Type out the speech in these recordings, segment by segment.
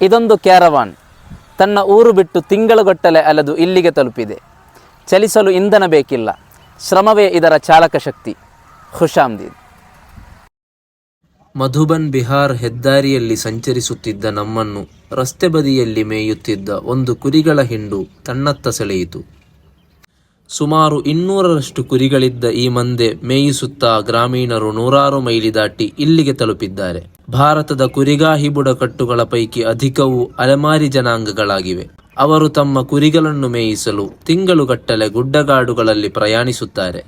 ಇದೊಂದು ಕ್ಯಾರವಾನ್ ತನ್ನ ಊರು ಬಿಟ್ಟು ತಿಂಗಳುಗಟ್ಟಲೆ ಅಲೆದು ಇಲ್ಲಿಗೆ ತಲುಪಿದೆ. ಚಲಿಸಲು ಇಂಧನ ಬೇಕಿಲ್ಲ, ಶ್ರಮವೇ ಇದರ ಚಾಲಕ ಶಕ್ತಿ. ಖುಷಾಮ್ದೀದ್. ಮಧುಬನ್ ಬಿಹಾರ್ ಹೆದ್ದಾರಿಯಲ್ಲಿ ಸಂಚರಿಸುತ್ತಿದ್ದ ನಮ್ಮನ್ನು ರಸ್ತೆ ಬದಿಯಲ್ಲಿ ಮೇಯುತ್ತಿದ್ದ ಒಂದು ಕುರಿಗಳ ಹಿಂಡು ತನ್ನತ್ತ ಸೆಳೆಯಿತು. ಸುಮಾರು 200ರಷ್ಟು ಕುರಿಗಳಿದ್ದ ಈ ಮಂದೆ ಮೇಯಿಸುತ್ತಾ ಗ್ರಾಮೀಣರು 100 ಮೈಲಿ ದಾಟಿ ಇಲ್ಲಿಗೆ ತಲುಪಿದ್ದಾರೆ. ಭಾರತದ ಕುರಿಗಾಹಿ ಬುಡಕಟ್ಟುಗಳ ಪೈಕಿ ಅಧಿಕವು ಅಲೆಮಾರಿ ಜನಾಂಗಗಳಾಗಿವೆ. ಅವರು ತಮ್ಮ ಕುರಿಗಳನ್ನು ಮೇಯಿಸಲು ತಿಂಗಳುಗಟ್ಟಲೆ ಗುಡ್ಡಗಾಡುಗಳಲ್ಲಿ ಪ್ರಯಾಣಿಸುತ್ತಾರೆ.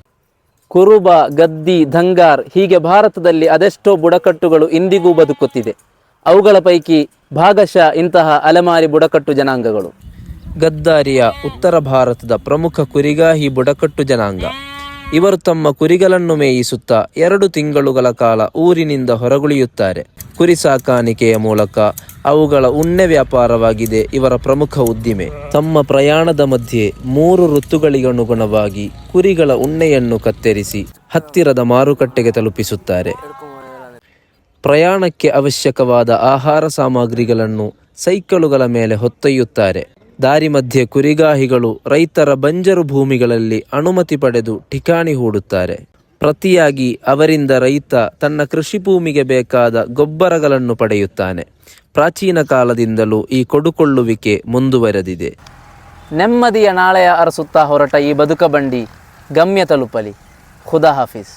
ಕುರುಬ, ಗದ್ದಿ, ಧಂಗಾರ್ ಹೀಗೆ ಭಾರತದಲ್ಲಿ ಅದೆಷ್ಟೋ ಬುಡಕಟ್ಟುಗಳು ಇಂದಿಗೂ ಬದುಕುತ್ತಿದೆ. ಅವುಗಳ ಪೈಕಿ ಭಾಗಶಃ ಇಂತಹ ಅಲೆಮಾರಿ ಬುಡಕಟ್ಟು ಜನಾಂಗಗಳು. ಗದ್ದಾರಿಯ ಉತ್ತರ ಭಾರತದ ಪ್ರಮುಖ ಕುರಿಗಾಹಿ ಬುಡಕಟ್ಟು ಜನಾಂಗ. ಇವರು ತಮ್ಮ ಕುರಿಗಳನ್ನು ಮೇಯಿಸುತ್ತಾ 2 ತಿಂಗಳುಗಳ ಕಾಲ ಊರಿನಿಂದ ಹೊರಗುಳಿಯುತ್ತಾರೆ. ಕುರಿ ಸಾಕಾಣಿಕೆಯ ಮೂಲಕ ಅವುಗಳ ಉಣ್ಣೆ ವ್ಯಾಪಾರವಾಗಿದೆ ಇವರ ಪ್ರಮುಖ ಉದ್ದಿಮೆ. ತಮ್ಮ ಪ್ರಯಾಣದ ಮಧ್ಯೆ 3 ಋತುಗಳಿಗನುಗುಣವಾಗಿ ಕುರಿಗಳ ಉಣ್ಣೆಯನ್ನು ಕತ್ತರಿಸಿ ಹತ್ತಿರದ ಮಾರುಕಟ್ಟೆಗೆ ತಲುಪಿಸುತ್ತಾರೆ. ಪ್ರಯಾಣಕ್ಕೆ ಅವಶ್ಯಕವಾದ ಆಹಾರ ಸಾಮಗ್ರಿಗಳನ್ನು ಸೈಕಲುಗಳ ಮೇಲೆ ಹೊತ್ತೊಯ್ಯುತ್ತಾರೆ. ದಾರಿ ಮಧ್ಯೆ ಕುರಿಗಾಹಿಗಳು ರೈತರ ಬಂಜರು ಭೂಮಿಗಳಲ್ಲಿ ಅನುಮತಿ ಪಡೆದು ಠಿಕಾಣಿ ಹೂಡುತ್ತಾರೆ. ಪ್ರತಿಯಾಗಿ ಅವರಿಂದ ರೈತ ತನ್ನ ಕೃಷಿ ಭೂಮಿಗೆ ಬೇಕಾದ ಗೊಬ್ಬರಗಳನ್ನು ಪಡೆಯುತ್ತಾನೆ. ಪ್ರಾಚೀನ ಕಾಲದಿಂದಲೂ ಈ ಕೊಡುಕೊಳ್ಳುವಿಕೆ ಮುಂದುವರೆದಿದೆ. ನೆಮ್ಮದಿಯ ನಾಳೆಯ ಅರಸುತ್ತಾ ಹೊರಟ ಈ ಬದುಕ ಬಂಡಿ ಗಮ್ಯ ತಲುಪಲಿ. ಖುದಾ ಹಾಫಿಸ್.